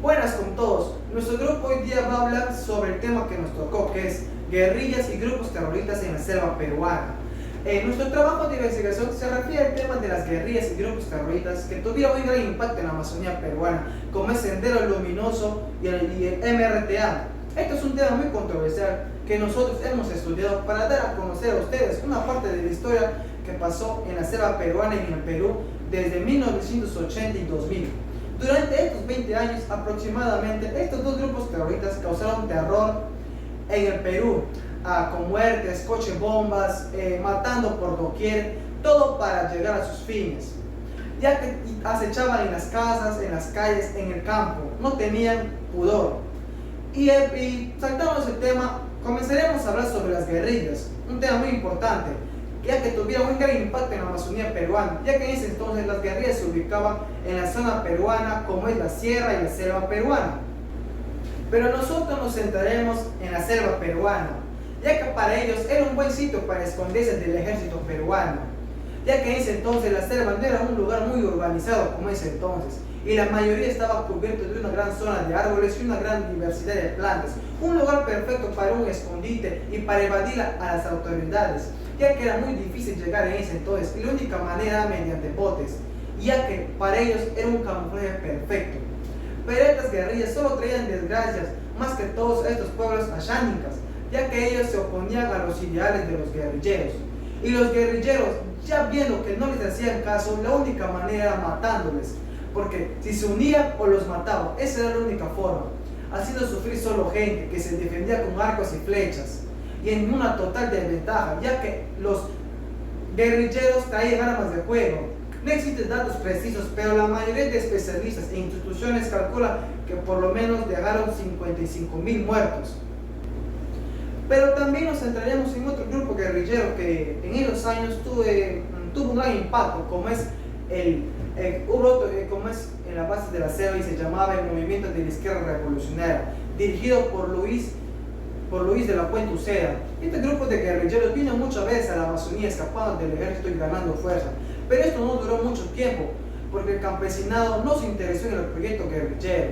Buenas con todos. Nuestro grupo hoy día va a hablar sobre el tema que nos tocó, que es guerrillas y grupos terroristas en la selva peruana. Nuestro trabajo de investigación se refiere al tema de las guerrillas y grupos terroristas que tuvieron un gran impacto en la Amazonía peruana, como el Sendero Luminoso y el MRTA. Esto es un tema muy controversial que nosotros hemos estudiado para dar a conocer a ustedes una parte de la historia que pasó en la selva peruana y en el Perú desde 1980 y 2000. Durante estos 20 años aproximadamente, estos dos grupos terroristas causaron terror en el Perú, con muertes, coche bombas, matando por doquier, todo para llegar a sus fines, ya que acechaban en las casas, en las calles, en el campo, no tenían pudor. Y saltamos el tema, comenzaremos a hablar sobre las guerrillas, un tema muy importante, ya que tuvieron un gran impacto en la Amazonía peruana, ya que en ese entonces las guerrillas se ubicaban en la zona peruana, como es la sierra y la selva peruana. Pero nosotros nos centraremos en la selva peruana, ya que para ellos era un buen sitio para esconderse del ejército peruano, ya que en ese entonces la selva no era un lugar muy urbanizado como es entonces, y la mayoría estaba cubierto de una gran zona de árboles y una gran diversidad de plantas, un lugar perfecto para un escondite y para evadir a las autoridades, ya que era muy difícil llegar en ese entonces y la única manera era mediante botes, ya que para ellos era un camuflaje perfecto. Pero estas guerrillas solo traían desgracias, más que todos estos pueblos ashánicas, ya que ellos se oponían a los ideales de los guerrilleros. Y los guerrilleros, ya viendo que no les hacían caso, la única manera era matándoles, porque si se unían o los mataban, esa era la única forma, haciendo sufrir solo gente que se defendía con arcos y flechas, y en una total desventaja, ya que los guerrilleros traían armas de fuego. No existen datos precisos, pero la mayoría de especialistas e instituciones calculan que por lo menos dejaron 55.000 muertos. Pero también nos centraremos en otro grupo guerrillero que en esos años tuvo un gran impacto, como es como es en la base de la selva, y se llamaba el Movimiento de la Izquierda Revolucionaria, dirigido por Luis de la Puente Uceda. Este grupo de guerrilleros vino muchas veces a la Amazonía escapando del ejército y ganando fuerza, pero esto no duró mucho tiempo, porque el campesinado no se interesó en el proyecto guerrillero.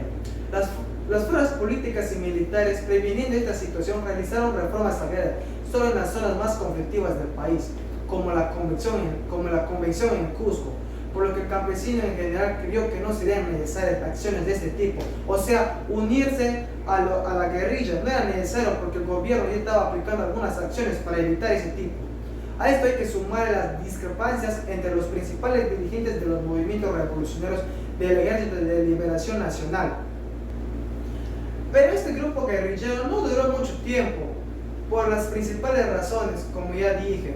Las fuerzas políticas y militares, previniendo esta situación, realizaron reformas agrarias solo en las zonas más conflictivas del país, como la convención en Cusco, por lo que el campesino en general creyó que no serían necesarias acciones de este tipo, o sea, unirse a la guerrilla no era necesario porque el gobierno ya estaba aplicando algunas acciones para evitar ese tipo. A esto hay que sumar las discrepancias entre los principales dirigentes de los movimientos revolucionarios del Ejército de Liberación Nacional. Pero este grupo guerrillero no duró mucho tiempo, por las principales razones, como ya dije,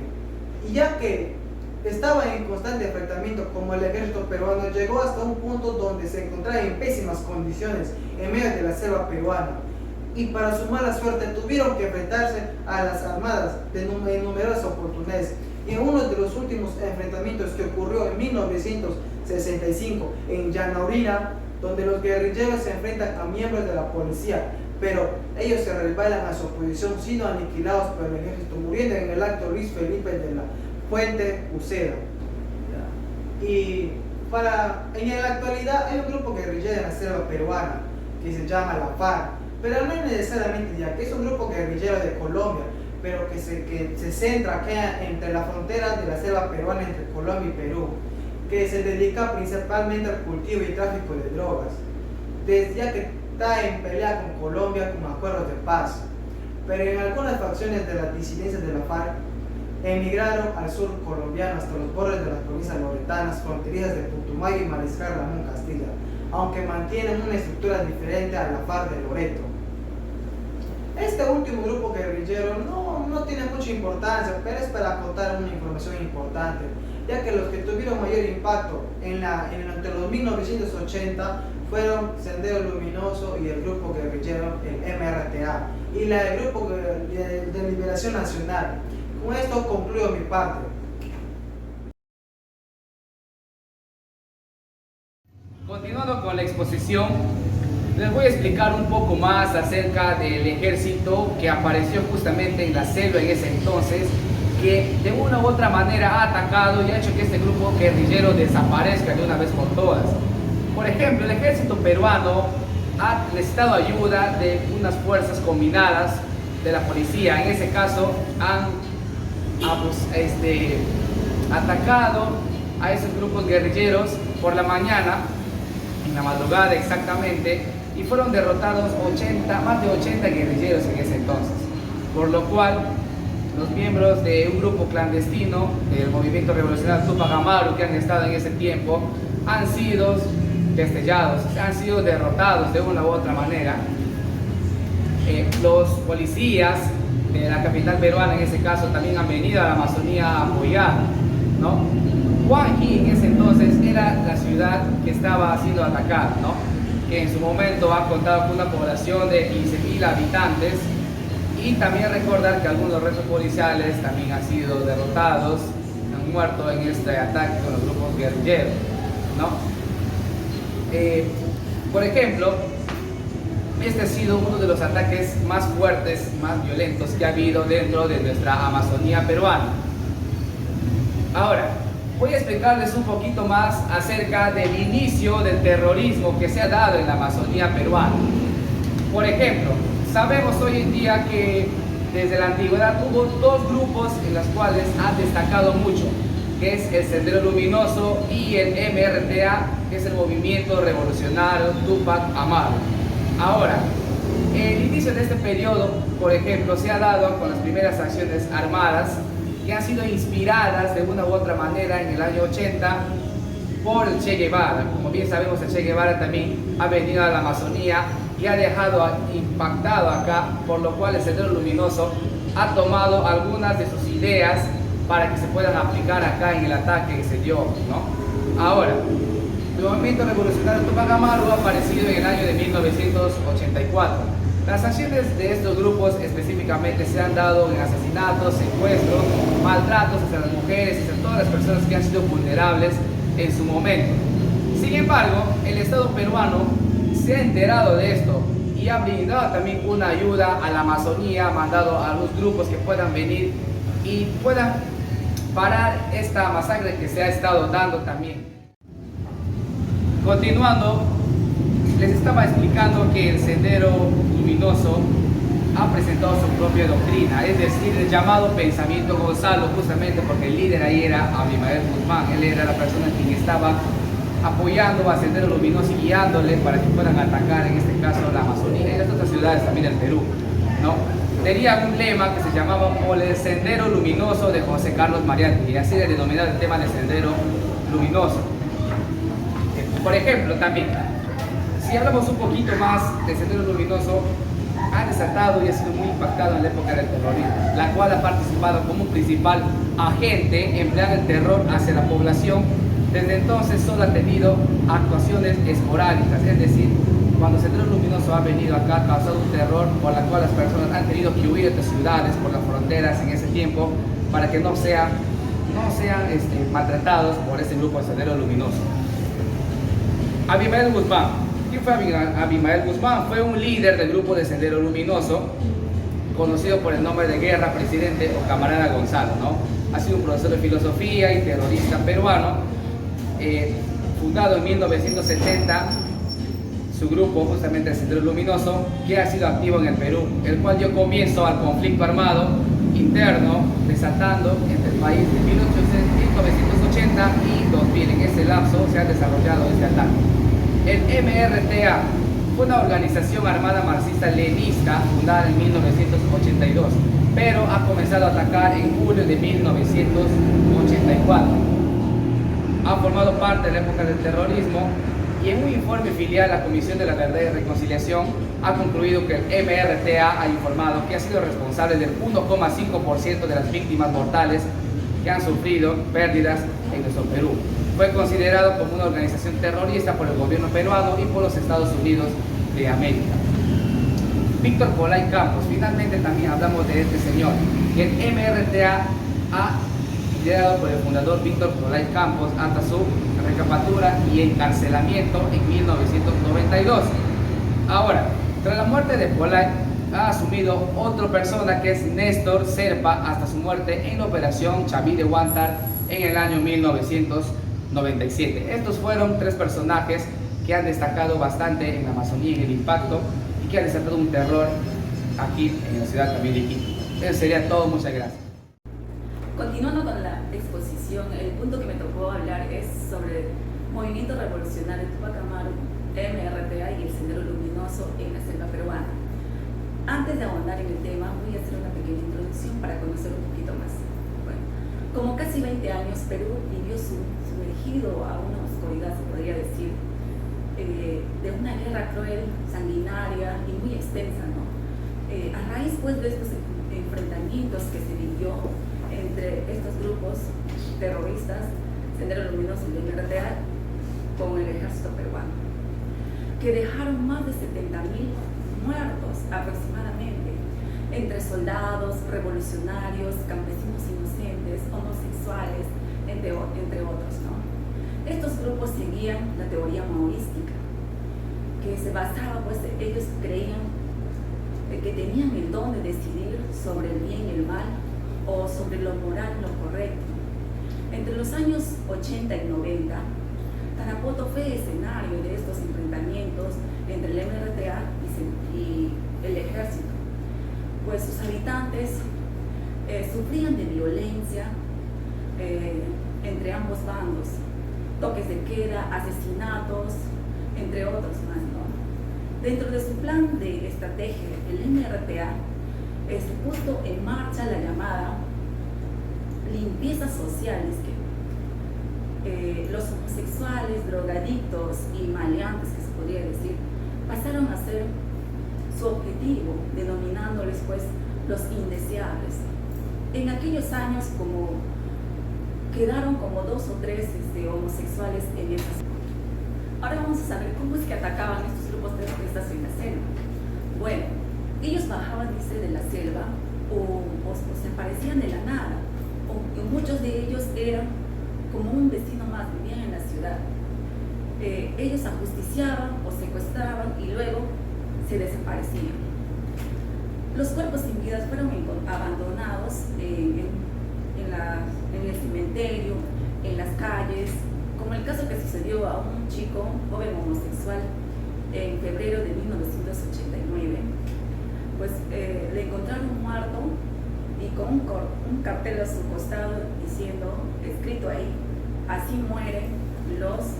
y ya que estaba en constante enfrentamiento, como el ejército peruano llegó hasta un punto donde se encontraba en pésimas condiciones en medio de la selva peruana, y para su mala suerte tuvieron que enfrentarse a las armadas en numerosas oportunidades. Y en uno de los últimos enfrentamientos que ocurrió en 1965 en Yanaurina, donde los guerrilleros se enfrentan a miembros de la policía, pero ellos se rebelan a su oposición, siendo aniquilados por el ejército, muriendo en el acto Luis Felipe de la Puente Uceda. Y en la actualidad hay un grupo guerrillero en la selva peruana que se llama la FARC, pero no es necesariamente ya que es un grupo guerrillero de Colombia, pero que se centra aquí entre la frontera de la selva peruana entre Colombia y Perú, que se dedica principalmente al cultivo y tráfico de drogas, desde ya que está en pelea con Colombia con acuerdos de paz. Pero en algunas facciones de las disidencias de la FARC emigraron al sur colombiano hasta los bordes de las provincias loretanas fronterizas de Putumayo y Mariscal Ramón Castilla, aunque mantienen una estructura diferente a la FARC de Loreto. Este último grupo guerrillero no tiene mucha importancia, pero es para contar una información importante, ya que los que tuvieron mayor impacto entre los 1980 fueron Sendero Luminoso y el grupo guerrillero, el MRTA, y el grupo de Liberación Nacional. Con esto concluyo mi parte. Continuando con la exposición, les voy a explicar un poco más acerca del ejército que apareció justamente en la selva en ese entonces, que de una u otra manera ha atacado y ha hecho que este grupo guerrillero desaparezca de una vez por todas. Por ejemplo, el ejército peruano ha necesitado ayuda de unas fuerzas combinadas de la policía. En ese caso han atacado a esos grupos guerrilleros por la mañana, en la madrugada exactamente, y fueron derrotados más de 80 guerrilleros en ese entonces, por lo cual los miembros de un grupo clandestino del movimiento revolucionario Tupac Amaru, que han estado en ese tiempo, han sido destellados, han sido derrotados de una u otra manera. Los policías de la capital peruana, en ese caso, también han venido a la Amazonía a apoyar, ¿no? Huanqui en ese entonces era la ciudad que estaba siendo atacada, ¿no? Que en su momento ha contado con una población de 15.000 habitantes, y también recordar que algunos restos policiales también han sido derrotados, han muerto en este ataque con los grupos guerrilleros, ¿no? Por ejemplo, este ha sido uno de los ataques más fuertes, más violentos que ha habido dentro de nuestra Amazonía peruana. Ahora, voy a explicarles un poquito más acerca del inicio del terrorismo que se ha dado en la Amazonía peruana. Por ejemplo, sabemos hoy en día que desde la antigüedad hubo dos grupos en los cuales ha destacado mucho, que es el Sendero Luminoso y el MRTA, que es el Movimiento Revolucionario Tupac Amaru. Ahora, el inicio de este periodo, por ejemplo, se ha dado con las primeras acciones armadas que han sido inspiradas de una u otra manera en el año 80 por el Che Guevara. Como bien sabemos, el Che Guevara también ha venido a la Amazonía y ha dejado impactado acá, por lo cual el Sendero Luminoso ha tomado algunas de sus ideas para que se puedan aplicar acá en el ataque que se dio, ¿no? Ahora, el movimiento revolucionario Tupac Amaru ha aparecido en el año de 1984. Las acciones de estos grupos específicamente se han dado en asesinatos, secuestros, maltratos hacia las mujeres y hacia todas las personas que han sido vulnerables en su momento. Sin embargo, el Estado peruano se ha enterado de esto y ha brindado también una ayuda a la Amazonía, ha mandado a los grupos que puedan venir y puedan parar esta masacre que se ha estado dando también. Continuando, les estaba explicando que el Sendero Luminoso ha presentado su propia doctrina, es decir, el llamado Pensamiento Gonzalo, justamente porque el líder ahí era Abimael Guzmán. Él era la persona quien estaba apoyando a Sendero Luminoso y guiándole para que puedan atacar, en este caso, la Amazonía y las otras ciudades también del Perú, ¿no? Tenía un lema que se llamaba el Sendero Luminoso de José Carlos Mariátegui, y así le denominaba el tema del Sendero Luminoso. Por ejemplo, también, si hablamos un poquito más del Sendero Luminoso, ha desatado y ha sido muy impactado en la época del terrorismo, la cual ha participado como un principal agente empleando el terror hacia la población. Desde entonces solo ha tenido actuaciones esporádicas, es decir, cuando el Sendero Luminoso ha venido acá, ha causado un terror por la cual las personas han tenido que huir de otras ciudades por las fronteras en ese tiempo para que no sean maltratados por este grupo de Sendero Luminoso. Abimael Guzmán. ¿Quién fue Abimael Guzmán? Fue un líder del grupo de Sendero Luminoso, conocido por el nombre de Guerra, Presidente o Camarada Gonzalo, ¿no? Ha sido un profesor de filosofía y terrorista peruano, fundado en 1970, su grupo, justamente el Sendero Luminoso, que ha sido activo en el Perú, el cual dio comienzo al conflicto armado interno desatando entre el país de 1980 y 2000. En ese lapso se ha desarrollado este ataque. El MRTA fue una organización armada marxista-leninista fundada en 1982, pero ha comenzado a atacar en julio de 1984. Ha formado parte de la época del terrorismo y en un informe filial a la Comisión de la Verdad y Reconciliación ha concluido que el MRTA ha informado que ha sido responsable del 1,5% de las víctimas mortales que han sufrido pérdidas en nuestro Perú. Fue considerado como una organización terrorista por el gobierno peruano y por los Estados Unidos de América. Víctor Polay Campos, finalmente también hablamos de este señor, que el MRTA ha liderado por el fundador Víctor Polay Campos hasta su recaptura y encarcelamiento en 1992. Ahora, tras la muerte de Polay, ha asumido otra persona que es Néstor Serpa hasta su muerte en la operación Chaví de Huántar en el año 1997. Estos fueron tres personajes que han destacado bastante en la Amazonía, en el impacto, y que han desatado un terror aquí en la ciudad también de Iquitos. Eso sería todo, muchas gracias. Continuando con la exposición, el punto que me tocó hablar es sobre Movimiento Revolucionario Tupac Amaru, MRTA y el Sendero Luminoso en la selva peruana. Antes de ahondar en el tema, voy a hacer una pequeña introducción para conocer un poquito más. Bueno, como casi 20 años, Perú vivió sumergido a una oscuridad, se podría decir, de una guerra cruel, sanguinaria y muy extensa, ¿no? A raíz pues, de estos enfrentamientos que se vivió entre estos grupos terroristas, Sendero Luminoso y el MRTA, con el ejército peruano, que dejaron más de 70.000 muertos aproximadamente, entre soldados, revolucionarios, campesinos inocentes, homosexuales, entre otros, ¿no? Estos grupos seguían la teoría maoística, que se basaba, pues ellos creían que tenían el don de decidir sobre el bien y el mal, o sobre lo moral y lo correcto. Entre los años 80 y 90, Tarapoto fue escenario de estos enfrentamientos entre el MRTA y el ejército, pues sus habitantes sufrían de violencia entre ambos bandos, toques de queda, asesinatos, entre otros más, ¿no? Dentro de su plan de estrategia, el MRTA puso en marcha la llamada limpieza social, que los homosexuales, drogadictos y maleantes, que se podría decir, pasaron a ser su objetivo, denominándoles pues los indeseables. En aquellos años quedaron como 2 o 3 homosexuales en esas. Ahora vamos a saber cómo es que atacaban estos grupos terroristas en la selva. Bueno, ellos bajaban, de la selva o se aparecían de la nada, y muchos de ellos eran como un vecino más, vivían en la ciudad. Ellos ajusticiaban o secuestraban y luego se desaparecían. Los cuerpos sin vida fueron abandonados en el cementerio, en las calles, como el caso que sucedió a un chico, un joven homosexual, en febrero de 1989. Pues le encontraron muerto y con un cartel a su costado escrito ahí, así mueren los,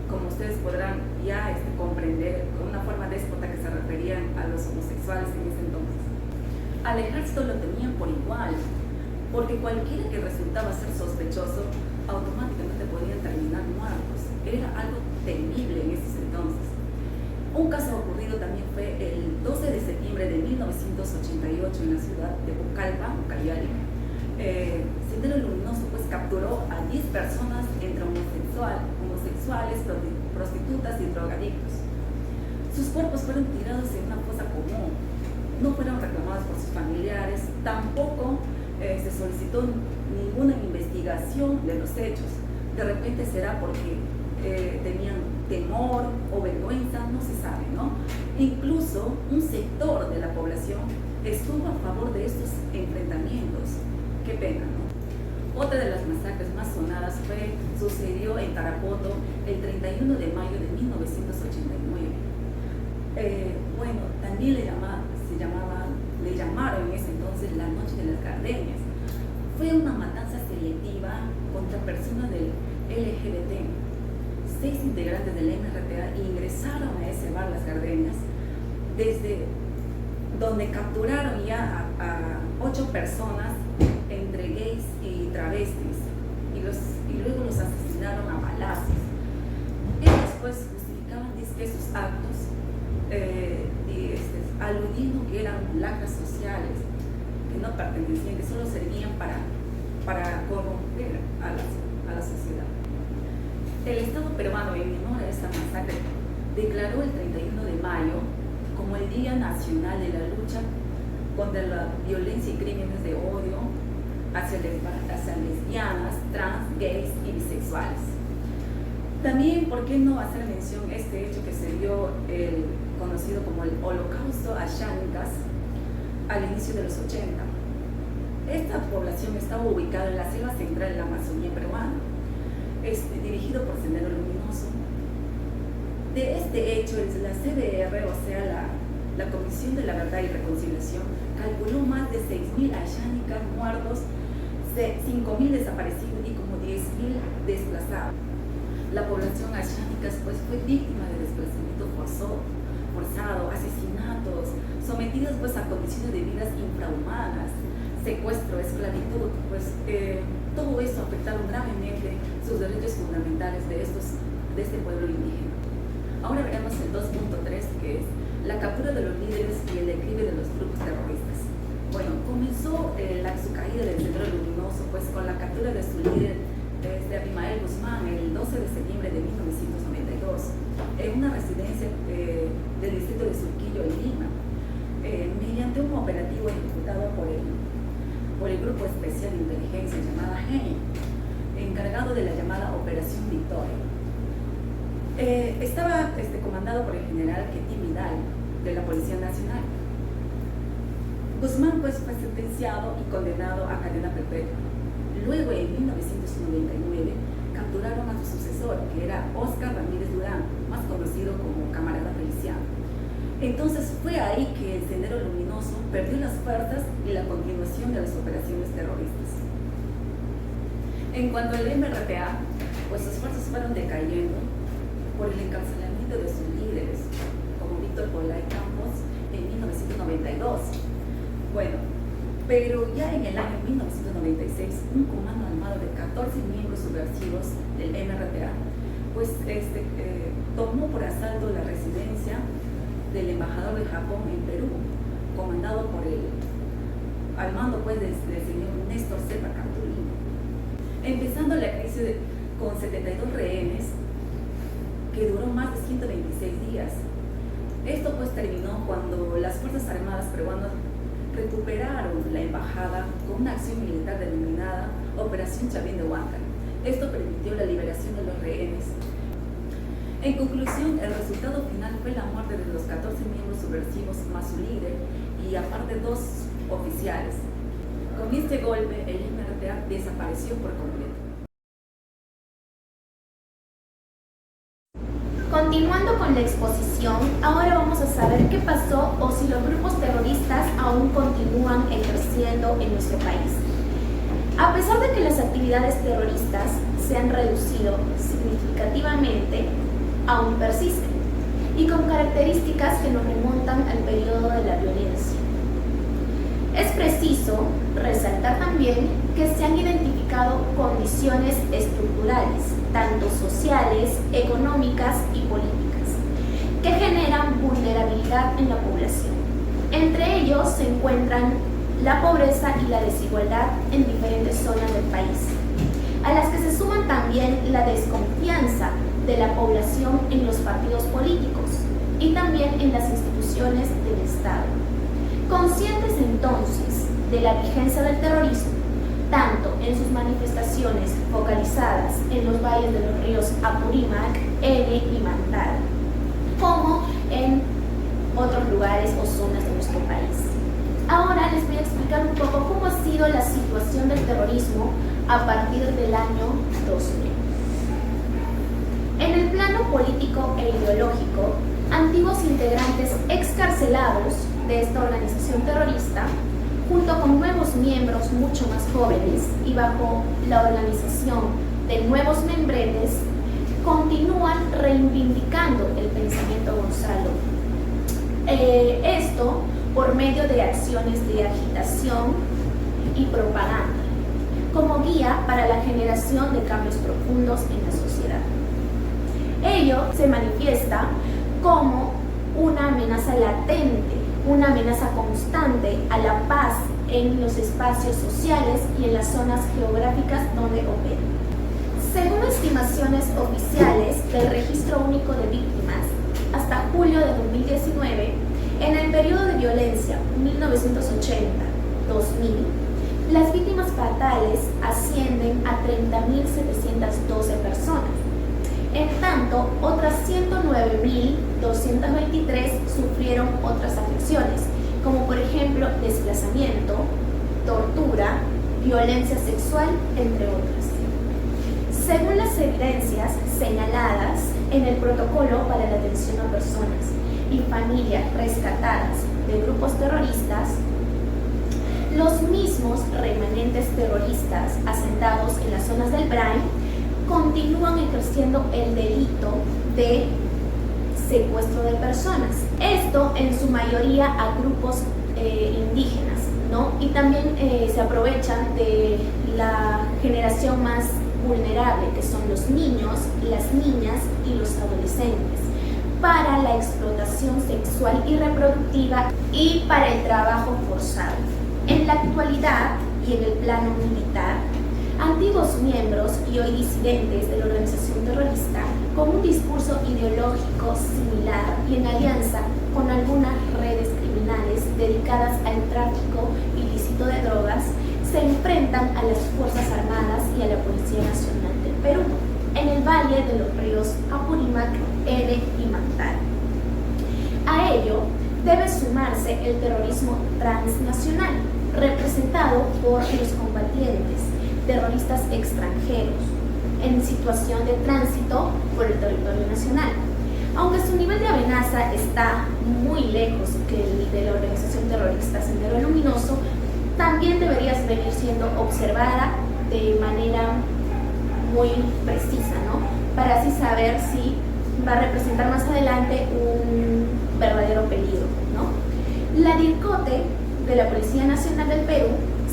como ustedes podrán ya comprender, con una forma déspota que se referían a los homosexuales en ese entonces. Al ejército lo tenían por igual, porque cualquiera que resultaba ser sospechoso, automáticamente podían terminar muertos. Era algo temible en esos entonces. Un caso ocurrido también fue el 12 de septiembre de 1988 en la ciudad de Pucallpa, Ucayali. Sendero Luminoso pues capturó a 10 personas entre homosexuales, prostitutas y drogadictos. Sus cuerpos fueron tirados en una fosa común, no fueron reclamados por sus familiares, tampoco se solicitó ninguna investigación de los hechos. De repente será porque tenían temor o vergüenza, no se sabe, ¿no? Incluso un sector de la población estuvo a favor de estos enfrentamientos. Qué pena, ¿no? Otra de las masacres más sonadas sucedió en Tarapoto el 31 de mayo de 1989. Bueno, también le llamaron en ese entonces la Noche de las Gardenias. Fue una matanza selectiva contra personas del LGBT. 6 integrantes del MRTA ingresaron a ese bar Las Gardenias, desde donde capturaron ya a 8 personas entre gays y travestis, y luego los asesinaron a balazos. Ellos pues justificaban sus actos aludiendo que eran lacras sociales, que no pertenecían, que solo servían para corromper a la sociedad. El Estado peruano, en honor a esta masacre, declaró el 31 de mayo como el Día Nacional de la Lucha contra la Violencia y Crímenes de Odio hacia lesbianas, trans, gays y bisexuales. También, ¿por qué no hacer mención este hecho que se dio conocido como el Holocausto Ashánicas al inicio de los 80? Esta población estaba ubicada en la selva central de la Amazonía peruana, dirigido por Sendero Luminoso, De este hecho, la CBR, o sea, la Comisión de la Verdad y Reconciliación, calculó más de 6.000 ayánicas muertos, 5.000 desaparecidos y como 10.000 desplazados. La población ayánica pues, fue víctima de desplazamiento forzado, asesinatos, sometidos pues, a condiciones de vidas infrahumanas, secuestro, esclavitud, pues todo eso afectaron gravemente sus derechos fundamentales de este pueblo indígena. Ahora veremos el 2.3, que es la captura de los líderes y el declive de los grupos terroristas. Bueno, comenzó su caída del Sendero Luminoso pues, con la captura de su líder, Abimael Guzmán, el 12 de septiembre de 1992, en una residencia del distrito de Surquillo, en Lima, mediante un operativo ejecutado por el Grupo Especial de Inteligencia llamada GENI, encargado de la llamada Operación Victoria. Estaba comandado por el general Ketty Vidal, de la Policía Nacional. Guzmán pues, fue sentenciado y condenado a cadena perpetua. Luego, en 1999, capturaron a su sucesor, que era Óscar Ramírez Durán, más conocido como Camarada Feliciano. Entonces fue ahí que el Sendero Luminoso perdió las fuerzas y la continuación de las operaciones terroristas. En cuanto al MRTA, pues sus fuerzas fueron decayendo por el encarcelamiento de sus líderes, como Víctor Polay Campos en 1992. Bueno, pero ya en el año 1996, un comando armado de 14 miembros subversivos del MRTA, pues tomó por asalto la residencia del embajador de Japón en Perú, comandado al mando pues del señor Néstor Cepa Cantolino, empezando la crisis con 72 rehenes que duró más de 126 días. Esto pues terminó cuando las Fuerzas Armadas peruanas recuperaron la embajada con una acción militar denominada Operación Chavín de Huáncar. Esto permitió la liberación de los rehenes. En conclusión, el resultado final fue la muerte de los 14 miembros subversivos más su líder y aparte 2 oficiales. Con este golpe, el MRTA desapareció por completo. Continuando con la exposición, ahora vamos a saber qué pasó o si los grupos terroristas aún continúan ejerciendo en nuestro país. A pesar de que las actividades terroristas se han reducido significativamente, aún persisten y con características que nos remontan al periodo de la violencia. Es preciso resaltar también que se han identificado condiciones estructurales, tanto sociales, económicas y políticas, que generan vulnerabilidad en la población. Entre ellos se encuentran la pobreza y la desigualdad en diferentes zonas del país, a las que se suman también la desconfianza de la población en los partidos políticos y también en las instituciones del Estado. Conscientes entonces de la vigencia del terrorismo, tanto en sus manifestaciones focalizadas en los valles de los ríos Apurímac, Ene y Mantaro, como en otros lugares o zonas de nuestro país. Ahora les voy a explicar un poco cómo ha sido la situación del terrorismo a partir del año 2000. En el plano político e ideológico, antiguos integrantes excarcelados de esta organización terrorista, junto con nuevos miembros mucho más jóvenes y bajo la organización de nuevos membretes, continúan reivindicando el pensamiento Gonzalo. Esto por medio de acciones de agitación y propaganda, como guía para la generación de cambios profundos en la sociedad. Ello se manifiesta como una amenaza latente, una amenaza constante a la paz en los espacios sociales y en las zonas geográficas donde operan. Según estimaciones oficiales del Registro Único de Víctimas, hasta julio de 2019, en el periodo de violencia 1980-2000, las víctimas fatales ascienden a 30.712 personas. En tanto, otras 109.223 sufrieron otras afecciones, como por ejemplo desplazamiento, tortura, violencia sexual, entre otras. Según las evidencias señaladas, en el protocolo para la atención a personas y familias rescatadas de grupos terroristas, los mismos remanentes terroristas asentados en las zonas del BRAIN continúan ejerciendo el delito de secuestro de personas. Esto en su mayoría a grupos indígenas, ¿no? Y también se aprovechan de la generación más vulnerable, que son los niños, las niñas y los adolescentes, para la explotación sexual y reproductiva y para el trabajo forzado. En la actualidad y en el plano militar, antiguos miembros y hoy disidentes de la organización terrorista, con un discurso ideológico similar y en alianza con algunas redes criminales dedicadas al tráfico ilícito de drogas, se enfrentan a las Fuerzas Armadas y a la Policía Nacional del Perú, en el valle de los ríos Apurímac, Ene y Mantaro. A ello debe sumarse el terrorismo transnacional, representado por los combatientes terroristas extranjeros en situación de tránsito por el territorio nacional. Aunque su nivel de amenaza está muy lejos que el de la organización terrorista Sendero Luminoso, también debería venir siendo observada de manera muy precisa, ¿no? Para así saber si va a representar más adelante un verdadero peligro, ¿no? La DIRCOTE de la Policía Nacional del Perú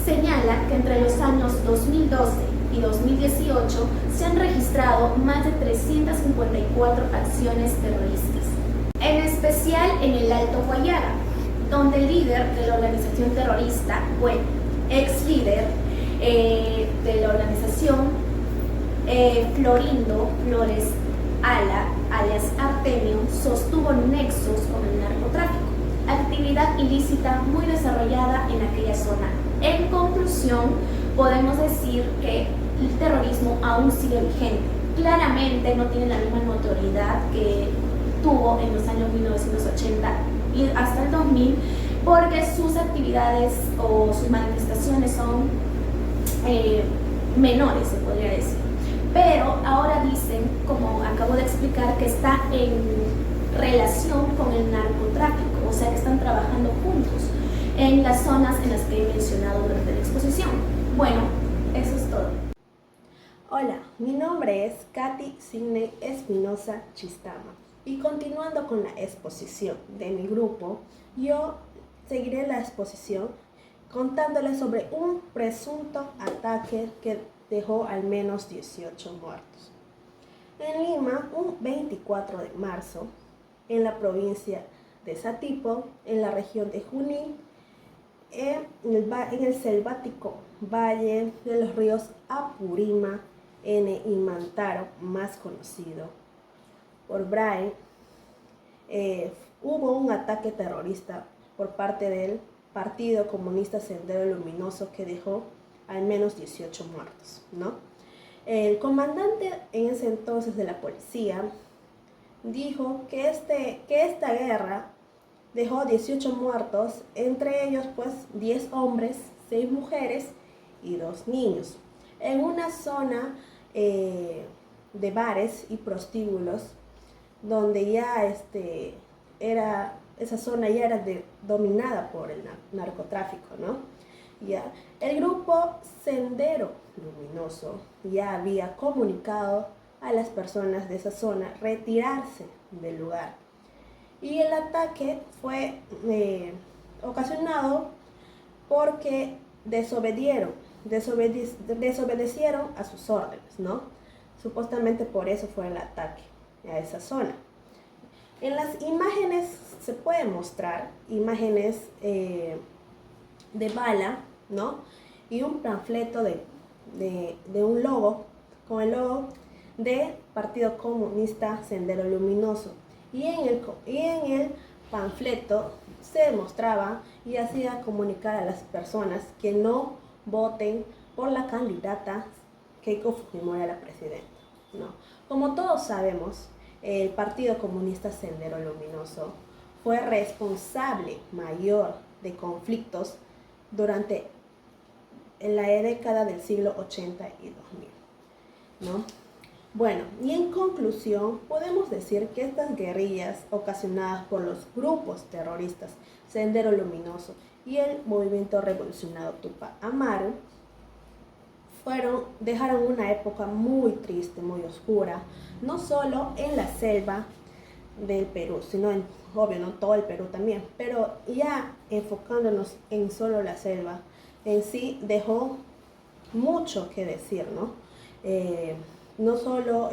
señala que entre los años 2012 y 2018 se han registrado más de 354 acciones terroristas, en especial en el Alto Guayara, donde el líder de la organización terrorista, bueno, ex líder de la organización, Florindo Flores Ala, alias Artemio, sostuvo nexos con el narcotráfico, actividad ilícita muy desarrollada en aquella zona. En conclusión, podemos decir que el terrorismo aún sigue vigente. Claramente no tiene la misma notoriedad que tuvo en los años 1980 y hasta el 2000, porque sus actividades o sus manifestaciones son menores, se podría decir. Pero ahora dicen, como acabo de explicar, que está en relación con el narcotráfico, o sea que están trabajando juntos en las zonas en las que he mencionado durante la exposición. Bueno, eso es todo. Hola, mi nombre es Katy Sidney Espinosa Chistama y continuando con la exposición de mi grupo, yo seguiré la exposición contándoles sobre un presunto ataque que dejó al menos 18 muertos. En Lima, un 24 de marzo, en la provincia de Satipo, en la región de Junín, en el selvático valle de los ríos Apurímac, Ene y Mantaro, más conocido por BRAIN, hubo un ataque terrorista por parte del Partido Comunista Sendero Luminoso que dejó al menos 18 muertos, ¿no? El comandante en ese entonces de la policía dijo que esta guerra dejó 18 muertos, entre ellos pues 10 hombres, 6 mujeres y 2 niños, en una zona de bares y prostíbulos donde ya esa zona ya era dominada por el narcotráfico, ¿no? Ya, el grupo Sendero Luminoso ya había comunicado a las personas de esa zona retirarse del lugar. Y el ataque fue ocasionado porque desobedecieron a sus órdenes, ¿no? Supuestamente por eso fue el ataque a esa zona. En las imágenes se pueden mostrar imágenes de bala, ¿no? Y un panfleto de un logo, con el logo de Partido Comunista Sendero Luminoso. Y en el panfleto se demostraba y hacía comunicar a las personas que no voten por la candidata Keiko Fujimori a la presidenta, ¿no? Como todos sabemos, el Partido Comunista Sendero Luminoso fue responsable mayor de conflictos durante la década del siglo 80 y 2000, ¿no? Bueno, y en conclusión, podemos decir que estas guerrillas ocasionadas por los grupos terroristas Sendero Luminoso y el Movimiento Revolucionario Tupac Amaru dejaron una época muy triste, muy oscura, no solo en la selva del Perú, sino obvio, no todo el Perú también, pero ya enfocándonos en solo la selva, en sí dejó mucho que decir, ¿no? No solo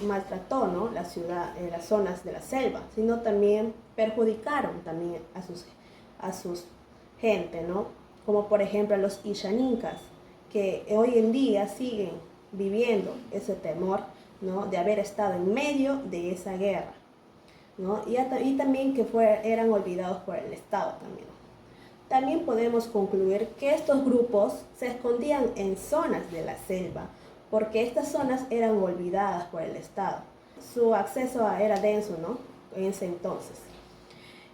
maltrató, ¿no?, la ciudad, las zonas de la selva, sino también perjudicaron también a sus gente, ¿no? Como por ejemplo a los Ixanincas, que hoy en día siguen viviendo ese temor, ¿no?, de haber estado en medio de esa guerra, ¿no? Y también que eran olvidados por el Estado también. También podemos concluir que estos grupos se escondían en zonas de la selva, porque estas zonas eran olvidadas por el Estado. Su acceso era denso, ¿no?, en ese entonces.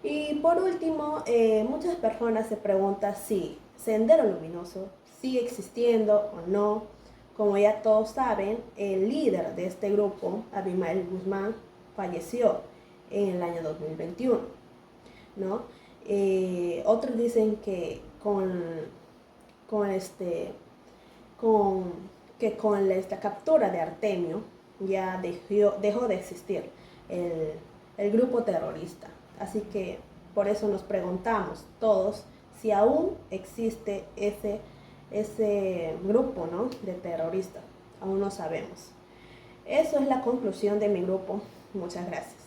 Y por último, muchas personas se preguntan si Sendero Luminoso sigue existiendo o no. Como ya todos saben, el líder de este grupo, Abimael Guzmán, falleció en el año 2021, ¿no? Otros dicen que con la captura de Artemio ya dejó de existir el grupo terrorista. Así que por eso nos preguntamos todos si aún existe ese grupo, ¿no?, de terroristas. Aún no sabemos. Eso es la conclusión de mi grupo. Muchas gracias.